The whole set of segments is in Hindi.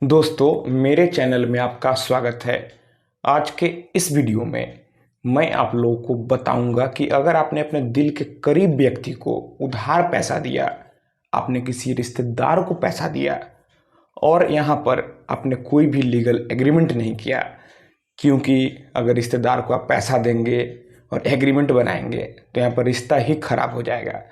दोस्तों, मेरे चैनल में आपका स्वागत है। आज के इस वीडियो में मैं आप लोगों को बताऊंगा कि अगर आपने अपने दिल के करीब व्यक्ति को उधार पैसा दिया, आपने किसी रिश्तेदार को पैसा दिया और यहाँ पर आपने कोई भी लीगल एग्रीमेंट नहीं किया, क्योंकि अगर रिश्तेदार को आप पैसा देंगे और एग्रीमेंट बनाएंगे तो यहाँ पर रिश्ता ही खराब हो जाएगा।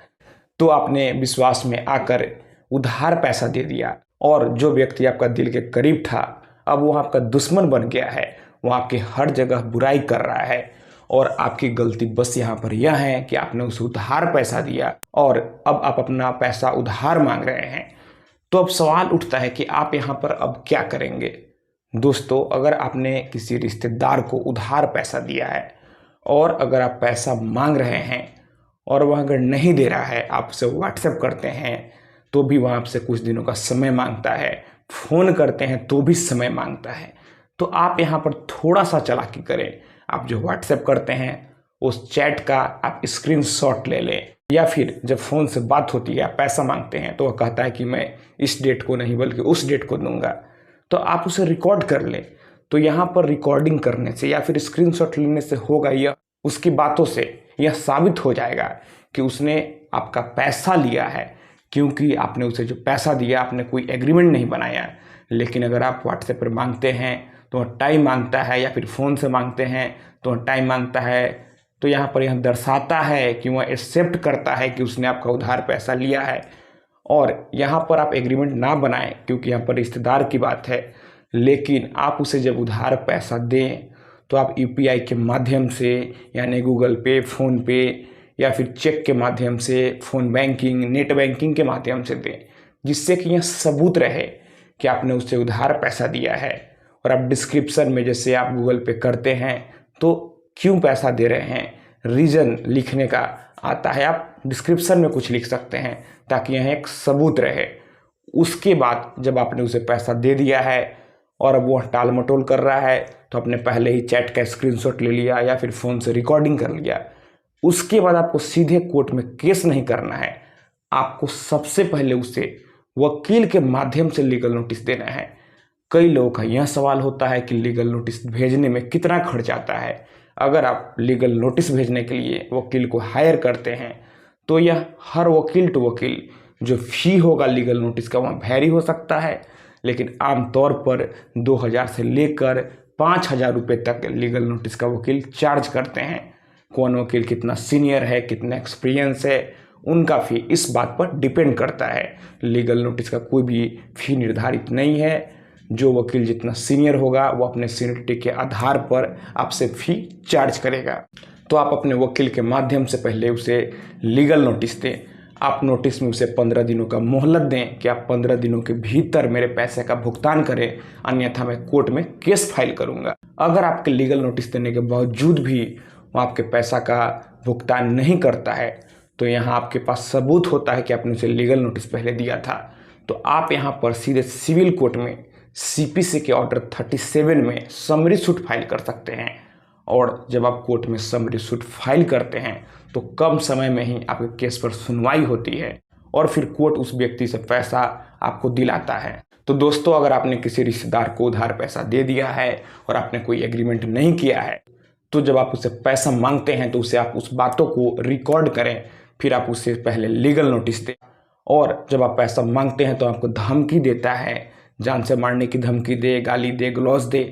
तो आपने विश्वास में आकर उधार पैसा दे दिया और जो व्यक्ति आपका दिल के करीब था अब वो आपका दुश्मन बन गया है, वो आपकी हर जगह बुराई कर रहा है और आपकी गलती बस यहाँ पर यह है कि आपने उसे उधार पैसा दिया और अब आप अपना पैसा उधार मांग रहे हैं। तो अब सवाल उठता है कि आप यहाँ पर अब क्या करेंगे। दोस्तों, अगर आपने किसी रिश्तेदार को उधार पैसा दिया है और अगर आप पैसा मांग रहे हैं और वह अगर नहीं दे रहा है, आप उसे व्हाट्सएप करते हैं तो भी वह आपसे कुछ दिनों का समय मांगता है, फ़ोन करते हैं तो भी समय मांगता है, तो आप यहाँ पर थोड़ा सा चालाकी करें। आप जो व्हाट्सएप करते हैं उस चैट का आप स्क्रीनशॉट ले लें, या फिर जब फ़ोन से बात होती है आप पैसा मांगते हैं तो वह कहता है कि मैं इस डेट को नहीं बल्कि उस डेट को दूंगा, तो आप उसे रिकॉर्ड कर लें। तो यहाँ पर रिकॉर्डिंग करने से या फिर स्क्रीनशॉट लेने से होगा यह, उसकी बातों से यह साबित हो जाएगा कि उसने आपका पैसा लिया है, क्योंकि आपने उसे जो पैसा दिया आपने कोई एग्रीमेंट नहीं बनाया। लेकिन अगर आप व्हाट्सएप पर मांगते हैं तो वह टाइम मांगता है, या फिर फ़ोन से मांगते हैं तो वह टाइम मांगता है, तो यहाँ पर यह दर्शाता है कि वह एक्सेप्ट करता है कि उसने आपका उधार पैसा लिया है। और यहाँ पर आप एग्रीमेंट ना बनाएं, क्योंकि यहाँ पर रिश्तेदार की बात है। लेकिन आप उसे जब उधार पैसा दें तो आप यूपीआई के माध्यम से, यानी गूगल पे, फ़ोन पे या फिर चेक के माध्यम से, फ़ोन बैंकिंग, नेट बैंकिंग के माध्यम से दें, जिससे कि यह सबूत रहे कि आपने उससे उधार पैसा दिया है। और आप डिस्क्रिप्शन में, जैसे आप गूगल पे करते हैं तो क्यों पैसा दे रहे हैं, रीज़न लिखने का आता है, आप डिस्क्रिप्शन में कुछ लिख सकते हैं ताकि यह एक सबूत रहे। उसके बाद जब आपने उसे पैसा दे दिया है और अब वो टाल मटोल कर रहा है तो आपने पहले ही चैट का स्क्रीनशॉट ले लिया या फिर फ़ोन से रिकॉर्डिंग कर लिया, उसके बाद आपको सीधे कोर्ट में केस नहीं करना है। आपको सबसे पहले उसे वकील के माध्यम से लीगल नोटिस देना है। कई लोगों का यह सवाल होता है कि लीगल नोटिस भेजने में कितना खर्च आता है। अगर आप लीगल नोटिस भेजने के लिए वकील को हायर करते हैं तो यह हर वकील टू वकील जो फ़ी होगा लीगल नोटिस का वह वेरी हो सकता है, लेकिन आमतौर पर 2000 से लेकर 5000 रुपये तक लीगल नोटिस का वकील चार्ज करते हैं। कौन वकील कितना सीनियर है, कितना एक्सपीरियंस है, उनका फ़ी इस बात पर डिपेंड करता है। लीगल नोटिस का कोई भी फ़ी निर्धारित नहीं है। जो वकील जितना सीनियर होगा वो अपने सीनियरिटी के आधार पर आपसे फ़ी चार्ज करेगा। तो आप अपने वकील के माध्यम से पहले उसे लीगल नोटिस दें। आप नोटिस में उसे 15 दिनों का मोहलत दें कि आप 15 दिनों के भीतर मेरे पैसे का भुगतान करें, अन्यथा मैं कोर्ट में केस फाइल करूंगा। अगर आपके लीगल नोटिस देने के बावजूद भी वो आपके पैसा का भुगतान नहीं करता है तो यहाँ आपके पास सबूत होता है कि आपने उसे लीगल नोटिस पहले दिया था। तो आप यहाँ पर सीधे सिविल कोर्ट में सीपीसी के ऑर्डर 37 में समरी सूट फाइल कर सकते हैं। और जब आप कोर्ट में समरी सूट फाइल करते हैं तो कम समय में ही आपके केस पर सुनवाई होती है और फिर कोर्ट उस व्यक्ति से पैसा आपको दिलाता है। तो दोस्तों, अगर आपने किसी रिश्तेदार को उधार पैसा दे दिया है और आपने कोई एग्रीमेंट नहीं किया है तो जब आप उसे पैसा मांगते हैं तो उसे आप उस बातों को रिकॉर्ड करें, फिर आप उसे पहले लीगल नोटिस दें। और जब आप पैसा मांगते हैं तो आपको धमकी देता है, जान से मारने की धमकी दे, गाली दे, गलौज दे,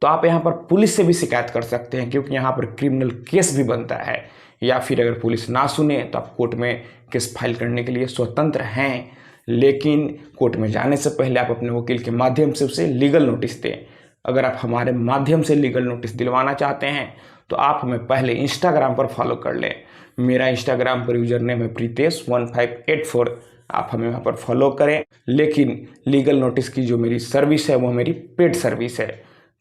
तो आप यहाँ पर पुलिस से भी शिकायत कर सकते हैं, क्योंकि यहाँ पर क्रिमिनल केस भी बनता है। या फिर अगर पुलिस ना सुने तो आप कोर्ट में केस फाइल करने के लिए स्वतंत्र हैं, लेकिन कोर्ट में जाने से पहले आप अपने वकील के माध्यम से उसे लीगल नोटिस दें। अगर आप हमारे माध्यम से लीगल नोटिस दिलवाना चाहते हैं तो आप हमें पहले इंस्टाग्राम पर फॉलो कर लें। मेरा इंस्टाग्राम पर यूजर नेम है प्रीतेश1584, आप हमें वहाँ पर फॉलो करें। लेकिन लीगल नोटिस की जो मेरी सर्विस है वो मेरी पेड सर्विस है।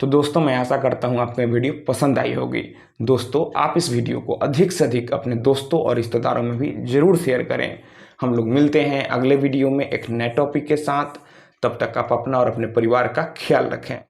तो दोस्तों, मैं आशा करता हूँ आपको ये वीडियो पसंद आई होगी। दोस्तों, आप इस वीडियो को अधिक से अधिक अपने दोस्तों और रिश्तेदारों में भी ज़रूर शेयर करें। हम लोग मिलते हैं अगले वीडियो में एक नए टॉपिक के साथ। तब तक आप अपना और अपने परिवार का ख्याल रखें।